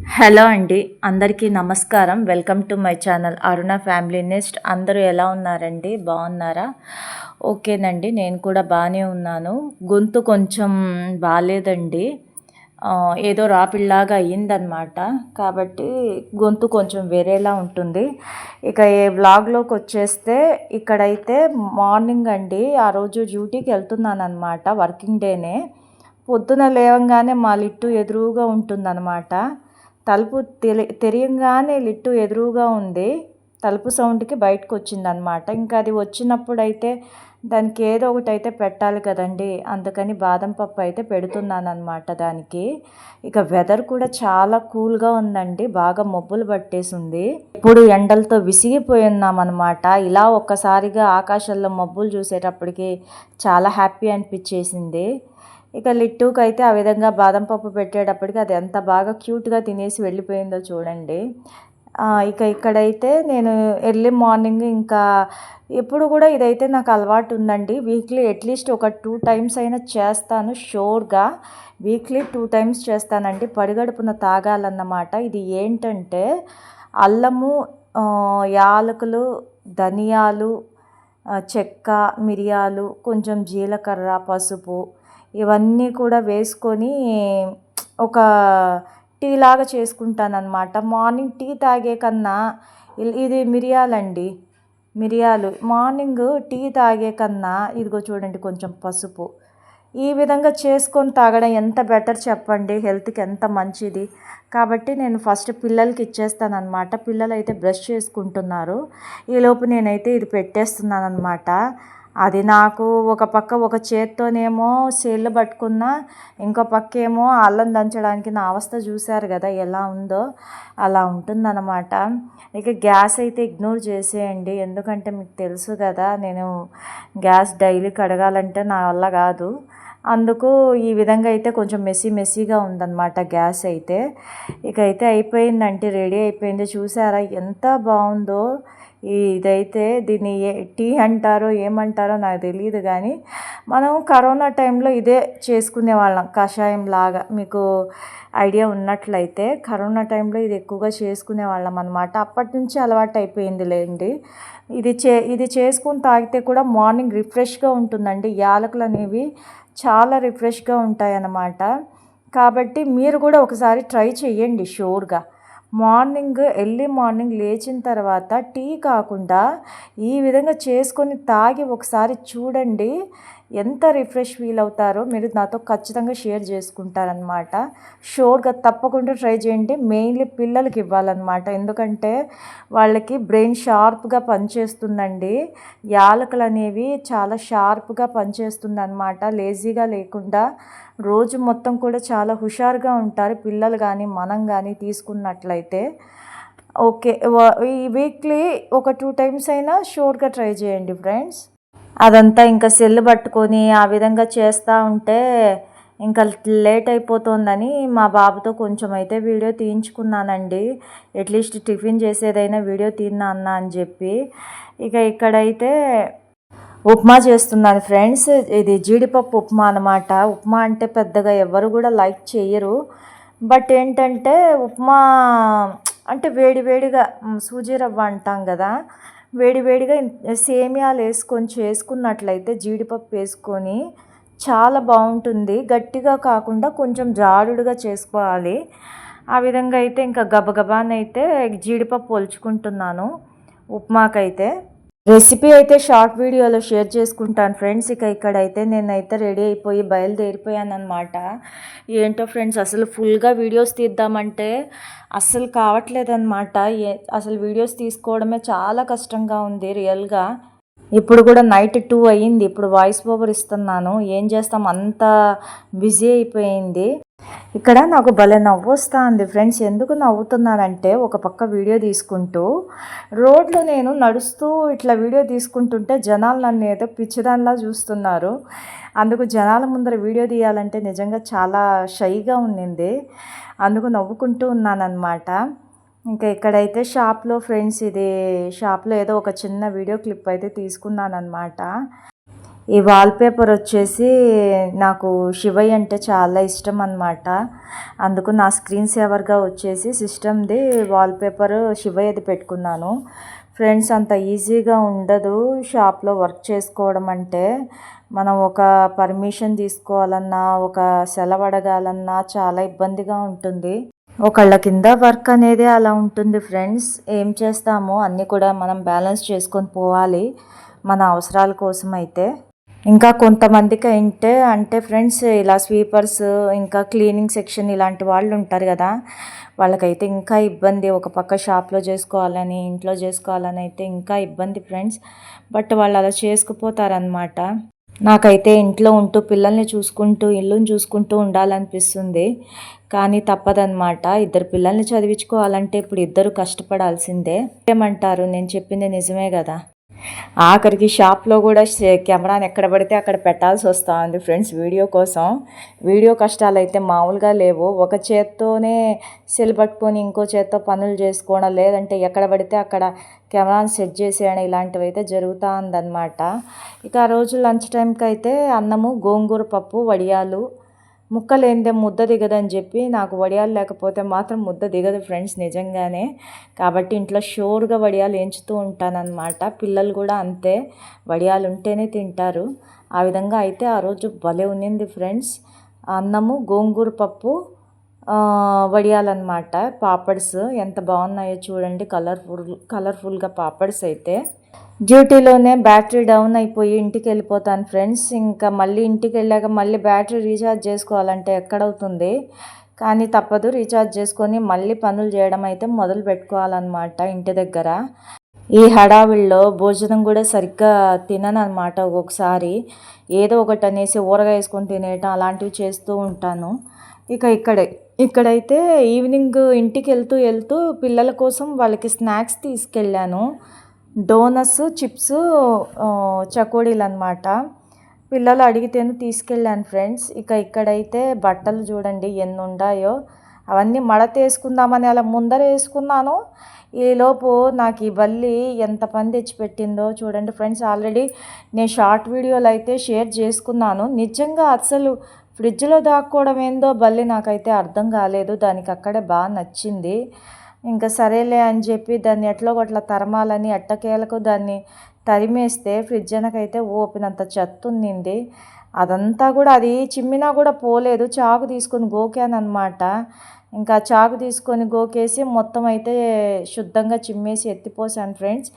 Hello అండి, అందరికీ నమస్కారం. Welcome to my channel Aruna family nest. అందరూ ఎలా ఉన్నారండి? బాగున్నారా? ఓకేనండి, నేను కూడా బాగానే ఉన్నాను. గొంతు కొంచెం బాగాలేదండి. ఏదో రాపిల్లాగా అయ్యిందనమాట. కాబట్టి గొంతు కొంచెం వేరేలా ఉంటుంది. ఇక ఏ వ్లాగ్లోకి వచ్చేస్తే, ఇక్కడైతే మార్నింగ్ అండి, ఆ రోజు డ్యూటీకి వెళ్తున్నాను అనమాట. వర్కింగ్ డేనే. పొద్దున లేవంగానే మా లిట్టు ఎదురుగా ఉంటుందన్నమాట. తలుపు తెరియంగానే లిట్టు ఎదురుగా ఉంది. తలుపు సౌండ్కి బయటకు వచ్చిందనమాట. ఇంకా అది వచ్చినప్పుడైతే దానికి ఏదో ఒకటి అయితే పెట్టాలి కదండి. అందుకని బాదం పప్పు అయితే పెడుతున్నాను అనమాట దానికి. ఇక వెదర్ కూడా చాలా కూల్గా ఉందండి. బాగా మబ్బులు పట్టేసి ఉంది. ఇప్పుడు ఎండలతో విసిగిపోయి ఉన్నామన్నమాట. ఇలా ఒక్కసారిగా ఆకాశంలో మబ్బులు చూసేటప్పటికి చాలా హ్యాపీ అనిపించేసింది. ఇక లిట్టుకి అయితే ఆ విధంగా బాదం పప్పు పెట్టేటప్పటికి అది ఎంత బాగా క్యూట్గా తినేసి వెళ్ళిపోయిందో చూడండి. ఇక ఇక్కడైతే నేను ఎర్లీ మార్నింగ్ ఇంకా ఎప్పుడు కూడా ఇదైతే నాకు అలవాటు ఉందండి. వీక్లీ అట్లీస్ట్ ఒక 2 టైమ్స్ అయినా చేస్తాను షూర్గా. వీక్లీ 2 టైమ్స్ చేస్తానండి. పడిగడుపున తాగాలన్నమాట. ఇది ఏంటంటే అల్లము, యాలకులు, ధనియాలు, చెక్క, మిరియాలు, కొంచెం జీలకర్ర, పసుపు ఇవన్నీ కూడా వేసుకొని ఒక టీ లాగా చేసుకుంటానన్నమాట. మార్నింగ్ టీ తాగే కన్నా ఇది మిరియాలండి. మిరియాలు మార్నింగ్ టీ తాగే కన్నా ఇదిగో చూడండి కొంచెం పసుపు ఈ విధంగా చేసుకొని తాగడం ఎంత బెటర్ చెప్పండి. హెల్త్కి ఎంత మంచిది. కాబట్టి నేను ఫస్ట్ పిల్లలకి ఇచ్చేస్తానమాట. పిల్లలు అయితే బ్రష్ చేసుకుంటున్నారు. ఈలోపు నేనైతే ఇది పెట్టేస్తున్నాను అనమాట. అది నాకు ఒక పక్క ఒక చేత్తోనేమో సేళ్ళు పట్టుకున్నా, ఇంకో పక్క ఏమో అల్లం దంచడానికి నా అవస్థ చూశారు కదా ఎలా ఉందో. అలా ఉంటుందన్నమాట. ఇక గ్యాస్ అయితే ఇగ్నోర్ చేసేయండి. ఎందుకంటే మీకు తెలుసు కదా, నేను గ్యాస్ డైలీ కడగాలంటే నా వల్ల కాదు. అందుకు ఈ విధంగా అయితే కొంచెం మెస్సీగా ఉందన్నమాట గ్యాస్ అయితే. ఇక అయితే అయిపోయిందంటే రెడీ అయిపోయింది. చూసారా ఎంత బాగుందో. ఇదైతే దీన్ని టీ అంటారో ఏమంటారో నాకు తెలియదు. కానీ మనం కరోనా టైంలో ఇదే చేసుకునే వాళ్ళం కషాయం లాగా. మీకు ఐడియా ఉన్నట్లయితే కరోనా టైంలో ఇది ఎక్కువగా చేసుకునే వాళ్ళం అనమాట. అప్పటి నుంచి అలవాటు అయిపోయింది లేండి. ఇది చేసుకుని తాగితే కూడా మార్నింగ్ రిఫ్రెష్గా ఉంటుందండి. యాలకులు అనేవి చాలా రిఫ్రెష్గా ఉంటాయి అన్నమాట. కాబట్టి మీరు కూడా ఒకసారి ట్రై చేయండి షూర్గా. ఎర్లీ మార్నింగ్ లేచిన తర్వాత టీ కాకుండా ఈ విధంగా చేసుకొని తాగి ఒకసారి చూడండి. ఎంత రిఫ్రెష్ ఫీల్ అవుతారో మీరు నాతో ఖచ్చితంగా షేర్ చేసుకుంటారనమాట. షూర్గా తప్పకుండా ట్రై చేయండి. మెయిన్లీ పిల్లలకి ఇవ్వాలన్నమాట. ఎందుకంటే వాళ్ళకి బ్రెయిన్ షార్ప్గా పనిచేస్తుందండి. యాలకులు అనేవి చాలా షార్ప్గా పనిచేస్తుంది అనమాట. లేజీగా లేకుండా రోజు మొత్తం కూడా చాలా హుషారుగా ఉంటారు పిల్లలు కానీ మనం కానీ తీసుకున్నట్లయితే. ఓకే, ఈ వీక్లీ ఒక 2 టైమ్స్ అయినా షూర్గా ట్రై చేయండి ఫ్రెండ్స్. అదంతా ఇంకా సెల్ పట్టుకొని ఆ విధంగా చేస్తూ ఉంటే ఇంకా లేట్ అయిపోతుందని మా బాబుతో కొంచెం అయితే వీడియో తీయించుకున్నానండి. అట్లీస్ట్ టిఫిన్ చేసేదైనా వీడియో తీన్నా అన్న అని చెప్పి. ఇక ఇక్కడైతే ఉప్మా చేస్తున్నాను ఫ్రెండ్స్. ఇది జీడిపప్పు ఉప్మా అనమాట. ఉప్మా అంటే పెద్దగా ఎవరు కూడా లైక్ చేయరు. బట్ ఏంటంటే ఉప్మా అంటే వేడివేడిగా సూజీ రవ్వ అంటాం కదా, వేడివేడిగా సేమియాలు వేసుకొని చేసుకున్నట్లయితే జీడిపప్పు వేసుకొని చాలా బాగుంటుంది. గట్టిగా కాకుండా కొంచెం జారుడుగా చేసుకోవాలి. ఆ విధంగా అయితే ఇంకా గబగబానైతే జీడిపప్పు ఒలుచుకుంటున్నాను ఉప్మాకైతే. రెసిపీ అయితే షార్ట్ వీడియోలో షేర్ చేసుకుంటాను ఫ్రెండ్స్. ఇక్కడైతే నేనైతే రెడీ అయిపోయి బయలుదేరిపోయాను అనమాట. ఏంటో ఫ్రెండ్స్, అసలు ఫుల్గా వీడియోస్ తీద్దామంటే అస్సలు కావట్లేదన్నమాట. అసలు వీడియోస్ తీసుకోవడమే చాలా కష్టంగా ఉంది రియల్గా. ఇప్పుడు కూడా నైట్ 2 అయ్యింది. ఇప్పుడు వాయిస్ ఓవర్ ఇస్తున్నాను. ఏం చేస్తాం, అంత బిజీ అయిపోయింది. ఇక్కడ నాకు భలే నవ్వు వస్తుంది ఫ్రెండ్స్. ఎందుకు నవ్వుతున్నానంటే ఒక పక్క వీడియో తీసుకుంటూ రోడ్లో నేను నడుస్తూ ఇట్లా వీడియో తీసుకుంటుంటే జనాలు నన్ను ఏదో పిచ్చిదానిలా చూస్తున్నారు. అందుకు జనాల ముందర వీడియో తీయాలంటే నిజంగా చాలా షైగా ఉండింది. అందుకు నవ్వుకుంటూ ఉన్నానన్నమాట. ఇంకా ఇక్కడైతే షాప్లో ఫ్రెండ్స్, ఇది షాప్లో ఏదో ఒక చిన్న వీడియో క్లిప్ అయితే తీసుకున్నాను అనమాట. ఈ వాల్పేపర్ వచ్చేసి నాకు శివయ్య అంటే చాలా ఇష్టం అన్నమాట. అందుకు నా స్క్రీన్ సేవర్గా వచ్చేసి సిస్టమ్ది వాల్పేపర్ శివయ్యది పెట్టుకున్నాను. ఫ్రెండ్స్, అంత ఈజీగా ఉండదు షాప్లో వర్క్ చేసుకోవడం అంటే. మనం ఒక పర్మిషన్ తీసుకోవాలన్నా, ఒక సెలవు అడగాలన్నా చాలా ఇబ్బందిగా ఉంటుంది. ఒకళ్ళ కింద వర్క్ అనేది అలా ఉంటుంది ఫ్రెండ్స్. ఏం చేస్తాము, అన్నీ కూడా మనం బ్యాలెన్స్ చేసుకొని పోవాలి మన అవసరాల కోసం అయితే. ఇంకా కొంతమందికి అంటే ఫ్రెండ్స్, ఇలా స్వీపర్స్, ఇంకా క్లీనింగ్ సెక్షన్ ఇలాంటి వాళ్ళు ఉంటారు కదా, వాళ్ళకైతే ఇంకా ఇబ్బంది. ఒక పక్క షాప్లో చేసుకోవాలని, ఇంట్లో చేసుకోవాలని అయితే ఇంకా ఇబ్బంది ఫ్రెండ్స్. బట్ వాళ్ళు అలా చేసుకుపోతారనమాట. నాకైతే ఇంట్లో ఉంటూ పిల్లల్ని చూసుకుంటూ ఇల్లుని చూసుకుంటూ ఉండాలనిపిస్తుంది. కానీ తప్పదనమాట. ఇద్దరు పిల్లల్ని చదివించుకోవాలంటే ఇప్పుడు ఇద్దరు కష్టపడాల్సిందే. ఏమంటారు, నేను చెప్పింది నిజమే కదా. ఆఖరికి షాప్లో కూడా కెమెరాని ఎక్కడ పడితే అక్కడ పెట్టాల్సి వస్తూ ఉంది ఫ్రెండ్స్ వీడియో కోసం. వీడియో కష్టాలు అయితే మామూలుగా లేవు. ఒక చేత్తోనే సెల్ పట్టుకొని ఇంకో చేత్తో పనులు చేసుకోవడం, లేదంటే ఎక్కడ పడితే అక్కడ కెమెరాని సెట్ చేసేయడం, ఇలాంటివి అయితే జరుగుతూ ఉందన్నమాట. ఇక ఆ రోజు లంచ్ టైంకి అయితే అన్నము, గోంగూర పప్పు, వడియాలు. ముక్కలేందే ముద్ద దిగదని చెప్పి, నాకు వడియాలు లేకపోతే మాత్రం ముద్ద దిగదు ఫ్రెండ్స్ నిజంగానే. కాబట్టి ఇంట్లో షోర్గా వడియాలు ఎంచుతూ ఉంటానన్నమాట. పిల్లలు కూడా అంతే, వడియాలు ఉంటేనే తింటారు. ఆ విధంగా అయితే ఆ రోజు భలే ఉన్నింది ఫ్రెండ్స్. అన్నము, గోంగూర పప్పు, వడియాలన్నమాట. పాపడ్స్ ఎంత బాగున్నాయో చూడండి, కలర్ఫుల్గా పాపడ్స్ అయితే. డ్యూటీలోనే బ్యాటరీ డౌన్ అయిపోయి ఇంటికి వెళ్ళిపోతాను ఫ్రెండ్స్. ఇంకా మళ్ళీ ఇంటికి వెళ్ళాక మళ్ళీ బ్యాటరీ రీఛార్జ్ చేసుకోవాలంటే ఎక్కడవుతుంది. కానీ తప్పదు, రీఛార్జ్ చేసుకొని మళ్ళీ పనులు చేయడం అయితే మొదలు పెట్టుకోవాలన్నమాట ఇంటి దగ్గర. ఈ హడావిల్లో భోజనం కూడా సరిగ్గా తినను అనమాట. ఒక్కొక్కసారి ఏదో ఒకటి అనేసి ఊరగా వేసుకొని తినేయటం అలాంటివి చేస్తూ ఉంటాను. ఇక్కడైతే ఈవినింగ్ ఇంటికి వెళ్తూ పిల్లల కోసం వాళ్ళకి స్నాక్స్ తీసుకెళ్ళాను. డోనట్స్, చిప్స్, చకోడీలు అనమాట. పిల్లలు అడిగితేనే తీసుకెళ్ళాను ఫ్రెండ్స్. ఇక్కడైతే బట్టలు చూడండి ఎన్ని ఉన్నాయో. అవన్నీ మడత వేసుకుందామని అలా ముందర వేసుకున్నాను. ఈలోపు నాకు ఈ బల్లి ఎంత పని తెచ్చిపెట్టిందో చూడండి ఫ్రెండ్స్. ఆల్రెడీ నేను షార్ట్ వీడియోలు అయితే షేర్ చేసుకున్నాను. నిజంగా అసలు ఫ్రిడ్జ్లో దాక్కోవడం ఏందో బల్లి నాకైతే అర్థం కాలేదు. దానికి అక్కడే బాగా నచ్చింది. ఇంకా సరేలే అని చెప్పి దాన్ని ఎట్లో గట్లా తరమాలని ఎట్టకేలకు దాన్ని తరిమేస్తే ఫ్రిడ్జ్ వెనకైతే ఓపినంత చెత్త ఉన్నింది. అదంతా కూడా అది చిమ్మినా కూడా పోలేదు. చాకు తీసుకొని గోకాను అనమాట. ఇంకా చాకు తీసుకొని గోకేసి మొత్తం అయితే శుద్ధంగా చిమ్మేసి ఎత్తిపోసాను ఫ్రెండ్స్.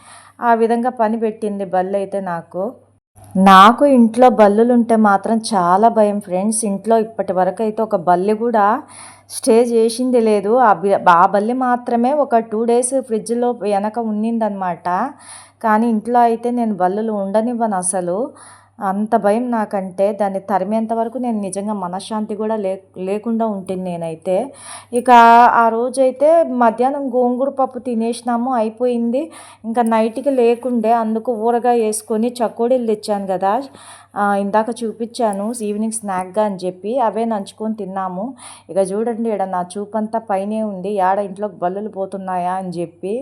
ఆ విధంగా పని పెట్టింది బల్లి అయితే నాకు ఇంట్లో బల్లులు ఉంటే మాత్రం చాలా భయం ఫ్రెండ్స్. ఇంట్లో ఇప్పటి వరకు అయితే ఒక బల్లి కూడా స్టే చేసింది లేదు. ఆ బల్లి మాత్రమే ఒక 2 days ఫ్రిడ్జ్లో వెనక ఉన్నిందనమాట. కానీ ఇంట్లో అయితే నేను బల్లులు ఉండనివ్వను అసలు. అంత భయం నాకంటే. దాన్ని తరిమేంత వరకు నేను నిజంగా మనశ్శాంతి కూడా లేకుండా ఉంటుంది నేనైతే. ఇక ఆ రోజైతే మధ్యాహ్నం గోంగూర పప్పు తినేసినాము, అయిపోయింది. ఇంకా నైట్కి లేకుండే, అందుకు ఊరగాయ వేసుకొని చకోడీలు తెచ్చాను కదా, ఇందాక చూపించాను ఈవినింగ్ స్నాక్గా అని చెప్పి, అవే నంచుకొని తిన్నాము. ఇక చూడండి, ఇక్కడ నా చూపంతా పైనే ఉంది, యాడ ఇంట్లోకి బల్లులు పోతున్నాయా అని చెప్పి.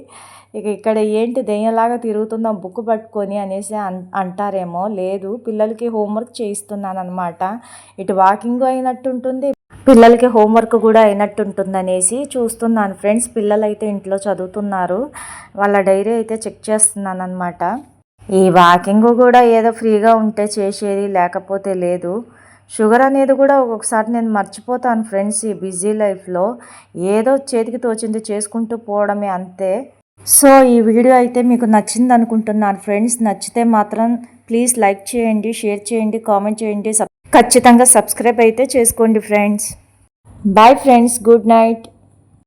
ఇక్కడ ఏంటి దెయ్యంలాగా తిరుగుతుందా బుక్ పట్టుకొని అనేసి అంటారేమో. లేదు, పిల్లలకి హోంవర్క్ చేయిస్తున్నాను అనమాట. ఇటు వాకింగ్ అయినట్టుంటుంది, పిల్లలకి హోంవర్క్ కూడా అయినట్టుంటుంది అనేసి చూస్తున్నాను ఫ్రెండ్స్. పిల్లలు అయితే ఇంట్లో చదువుతున్నారు, వాళ్ళ డైరీ అయితే చెక్ చేస్తున్నాను అనమాట. ఈ వాకింగ్ కూడా ఏదో ఫ్రీగా ఉంటే చేసేది, లేకపోతే లేదు. షుగర్ అనేది కూడా ఒక్కొక్కసారి నేను మర్చిపోతాను ఫ్రెండ్స్. ఈ బిజీ లైఫ్లో ఏదో చేతికి తోచింది చేసుకుంటూ పోవడమే అంతే. సో ఈ వీడియో అయితే మీకు నచ్చింది అనుకుంటున్నాను ఫ్రెండ్స్. నచ్చితే మాత్రం ప్లీజ్ లైక్ చేయండి, షేర్ చేయండి, కామెంట్ చేయండి, ఖచ్చితంగా సబ్స్క్రైబ్ అయితే చేసుకోండి friends. Bye friends, good night.